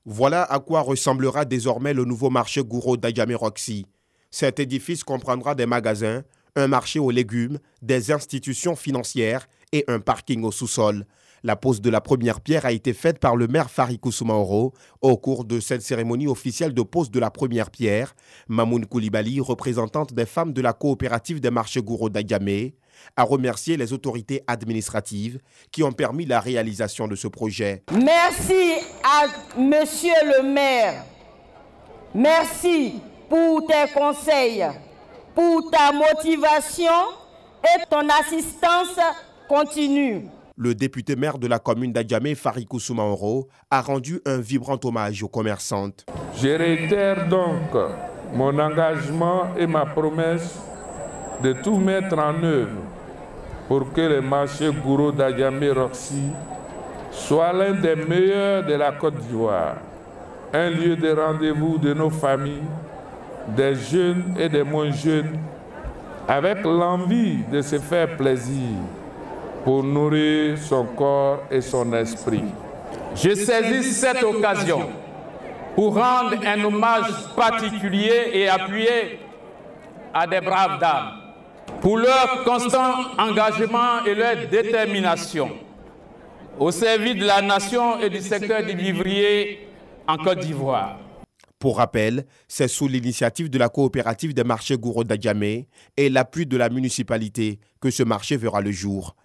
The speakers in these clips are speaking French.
Voilà à quoi ressemblera désormais le nouveau marché Gouro d'Adjamé Roxy. Cet édifice comprendra des magasins, un marché aux légumes, des institutions financières et un parking au sous-sol. La pose de la première pierre a été faite par le maire Farikou Soumaoro. Au cours de cette cérémonie officielle de pose de la première pierre, Mamoun Koulibaly, représentante des femmes de la coopérative des marchés Gouro d'Adjamé, a remercié les autorités administratives qui ont permis la réalisation de ce projet. Merci à monsieur le maire. Merci pour tes conseils, pour ta motivation et ton assistance continue. Le député maire de la commune d'Adjamé, Farikou Soumaoro, a rendu un vibrant hommage aux commerçantes. Je réitère donc mon engagement et ma promesse de tout mettre en œuvre pour que le marché Gouro d'Adjamé Roxy soit l'un des meilleurs de la Côte d'Ivoire, un lieu de rendez-vous de nos familles, des jeunes et des moins jeunes, avec l'envie de se faire plaisir pour nourrir son corps et son esprit. Je saisis cette occasion pour rendre un hommage particulier et appuyé à des braves dames, pour leur constant engagement et leur détermination au service de la nation et du secteur du vivrier en Côte d'Ivoire. Pour rappel, c'est sous l'initiative de la coopérative des marchés Gouro d'Adjamé et l'appui de la municipalité que ce marché verra le jour.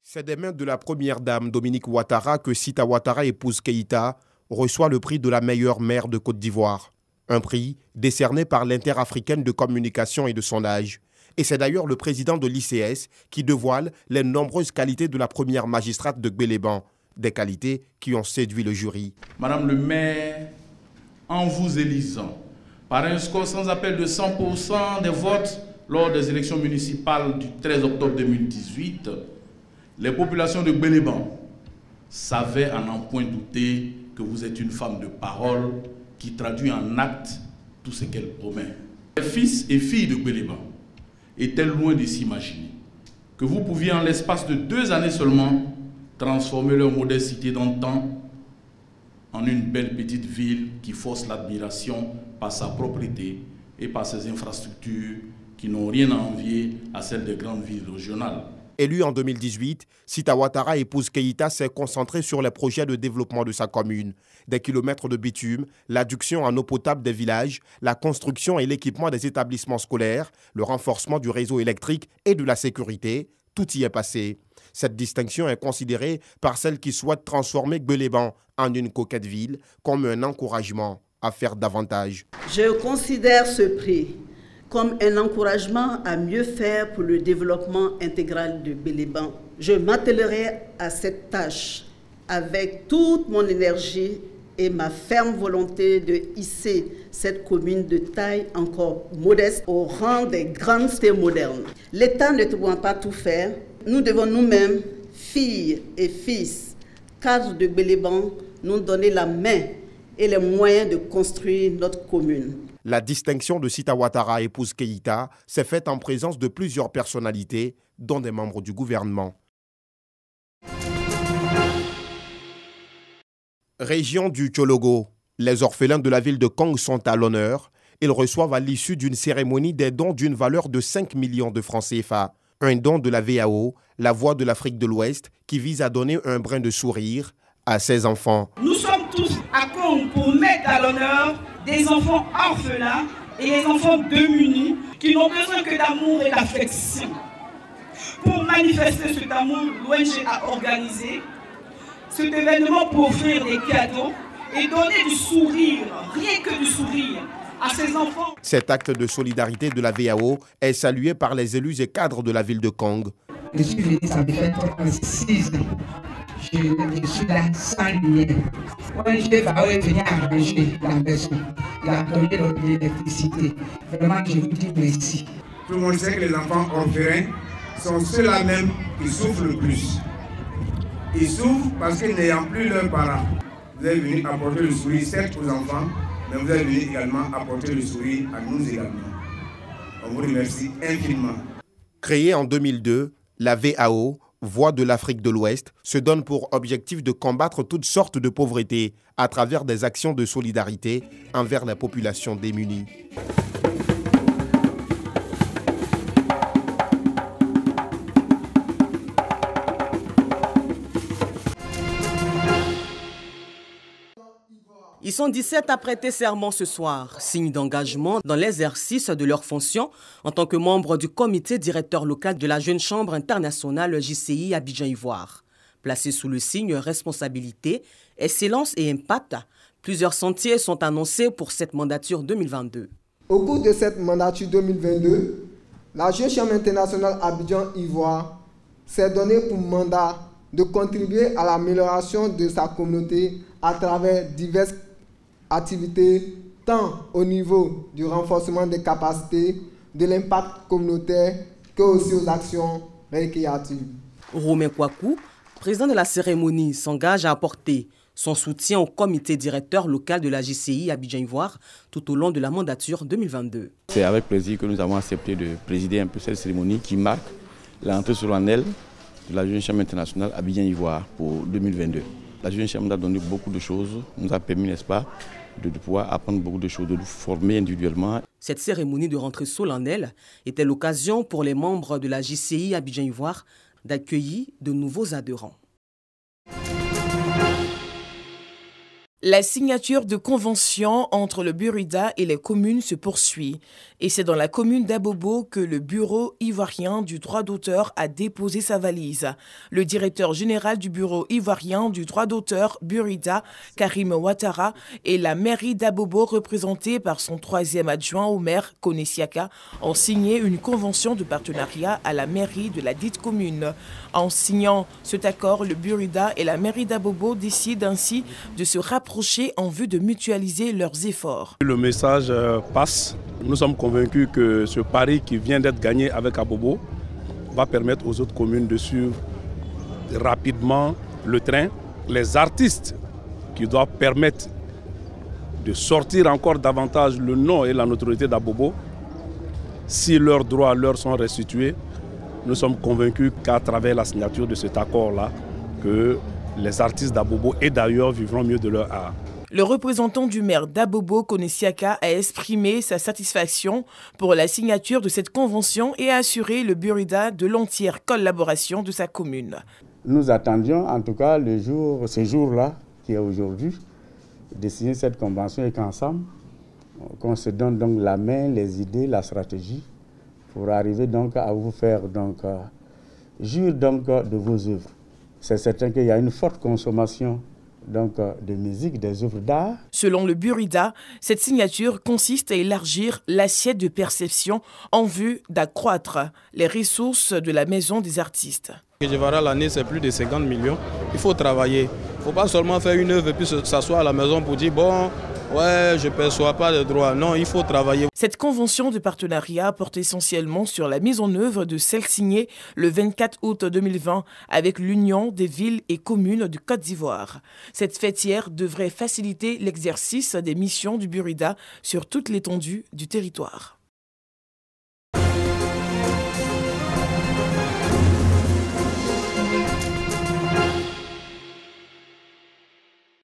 C'est des mains de la première dame Dominique Ouattara que Sita Ouattara, épouse Keïta, reçoit le prix de la meilleure mère de Côte d'Ivoire. Un prix décerné par l'Interafricaine de communication et de sondage. Et c'est d'ailleurs le président de l'ICS qui dévoile les nombreuses qualités de la première magistrate de Gbéléban. Des qualités qui ont séduit le jury. Madame le maire, en vous élisant, par un score sans appel de 100% des votes lors des élections municipales du 13 octobre 2018, les populations de Gbéléban savaient à n'en point douter que vous êtes une femme de parole qui traduit en actes tout ce qu'elle promet. Les fils et filles de Gbéléban étaient loin de s'imaginer que vous pouviez en l'espace de 2 années seulement transformer leur modeste cité d'antan en une belle petite ville qui force l'admiration par sa propreté et par ses infrastructures qui n'ont rien à envier à celles des grandes villes régionales. Élu en 2018, Sita Ouattara, épouse Keïta, s'est concentrée sur les projets de développement de sa commune. Des kilomètres de bitume, l'adduction en eau potable des villages, la construction et l'équipement des établissements scolaires, le renforcement du réseau électrique et de la sécurité, tout y est passé. Cette distinction est considérée par celles qui souhaitent transformer Gbéléban en une coquette ville comme un encouragement à faire davantage. Je considère ce prix comme un encouragement à mieux faire pour le développement intégral de Gbéléban. Je m'attellerai à cette tâche avec toute mon énergie et ma ferme volonté de hisser cette commune de taille encore modeste au rang des grandes cités modernes. L'État ne pouvant pas tout faire, nous devons nous-mêmes, filles et fils, cadres de Gbéléban, nous donner la main et les moyens de construire notre commune. La distinction de Sita Ouattara, épouse Keïta, s'est faite en présence de plusieurs personnalités, dont des membres du gouvernement. Région du Tchologo. Les orphelins de la ville de Kong sont à l'honneur. Ils reçoivent à l'issue d'une cérémonie des dons d'une valeur de 5 millions de francs CFA. Un don de la VAO, la Voix de l'Afrique de l'Ouest, qui vise à donner un brin de sourire à ses enfants. Nous sommes tous à Kong pour mettre à l'honneur des enfants orphelins et les enfants démunis qui n'ont besoin que d'amour et d'affection. Pour manifester cet amour, l'ONG a organisé cet événement pour offrir des cadeaux et donner du sourire, rien que du sourire, à ces enfants. Cet acte de solidarité de la VAO est salué par les élus et cadres de la ville de Kong. Je suis venu, ça me fait 36 ans. Je suis là sans lumière. ONG va venir arranger la maison. Il a donné l'électricité. Vraiment, je vous dis merci. Tout le monde sait que les enfants orphelins sont ceux-là même qui souffrent le plus. Ils souffrent parce qu'ils n'ayant plus leurs parents. Vous êtes venus apporter le sourire, certes aux enfants, mais vous êtes venus également apporter le sourire à nous également. On vous remercie infiniment. Créée en 2002, la VAO, Voix de l'Afrique de l'Ouest, se donne pour objectif de combattre toutes sortes de pauvreté à travers des actions de solidarité envers la population démunie. Ils sont 17 à prêter serment ce soir, signe d'engagement dans l'exercice de leurs fonctions en tant que membre du comité directeur local de la Jeune Chambre internationale JCI Abidjan-Ivoire. Placés sous le signe responsabilité, excellence et impact, plusieurs sentiers sont annoncés pour cette mandature 2022. Au cours de cette mandature 2022, la Jeune Chambre internationale Abidjan-Ivoire s'est donnée pour mandat de contribuer à l'amélioration de sa communauté à travers diverses activités, tant au niveau du renforcement des capacités, de l'impact communautaire, que aussi aux actions récréatives. Romain Kouakou, président de la cérémonie, s'engage à apporter son soutien au comité directeur local de la JCI Abidjan-Ivoire tout au long de la mandature 2022. C'est avec plaisir que nous avons accepté de présider un peu cette cérémonie qui marque l'entrée solennelle de la Jeune Chambre internationale Abidjan-Ivoire pour 2022. La Jeune Chambre a donné beaucoup de choses, nous a permis, n'est-ce pas, de pouvoir apprendre beaucoup de choses, de nous former individuellement. Cette cérémonie de rentrée solennelle était l'occasion pour les membres de la JCI Abidjan-Ivoire d'accueillir de nouveaux adhérents. La signature de convention entre le Burida et les communes se poursuit. Et c'est dans la commune d'Abobo que le Bureau ivoirien du droit d'auteur a déposé sa valise. Le directeur général du Bureau ivoirien du droit d'auteur Burida, Karim Ouattara, et la mairie d'Abobo, représentée par son troisième adjoint au maire, Kone Siaka, ont signé une convention de partenariat à la mairie de la dite commune. En signant cet accord, le Burida et la mairie d'Abobo décident ainsi de se rapprocher en vue de mutualiser leurs efforts. Le message passe. Nous sommes convaincus que ce pari qui vient d'être gagné avec Abobo va permettre aux autres communes de suivre rapidement le train. Les artistes qui doivent permettre de sortir encore davantage le nom et la notoriété d'Abobo, si leurs droits leur sont restitués, nous sommes convaincus qu'à travers la signature de cet accord-là, que les artistes d'Abobo et d'ailleurs vivront mieux de leur art. Le représentant du maire d'Abobo, Kone Siaka, a exprimé sa satisfaction pour la signature de cette convention et a assuré le Burida de l'entière collaboration de sa commune. Nous attendions en tout cas ce jour-là, qui est aujourd'hui, de signer cette convention et qu'ensemble, qu'on se donne donc la main, les idées, la stratégie pour arriver donc à vous faire jouir de vos œuvres. C'est certain qu'il y a une forte consommation de musique, des œuvres d'art. Selon le Burida, cette signature consiste à élargir l'assiette de perception en vue d'accroître les ressources de la maison des artistes. Je verrai l'année, c'est plus de 50 millions. Il faut travailler. Il ne faut pas seulement faire une œuvre et puis s'asseoir à la maison pour dire bon, ouais, je ne perçois pas de droits. Non, il faut travailler. Cette convention de partenariat porte essentiellement sur la mise en œuvre de celle signée le 24 août 2020 avec l'Union des villes et communes de Côte d'Ivoire. Cette fêtière devrait faciliter l'exercice des missions du Burida sur toute l'étendue du territoire.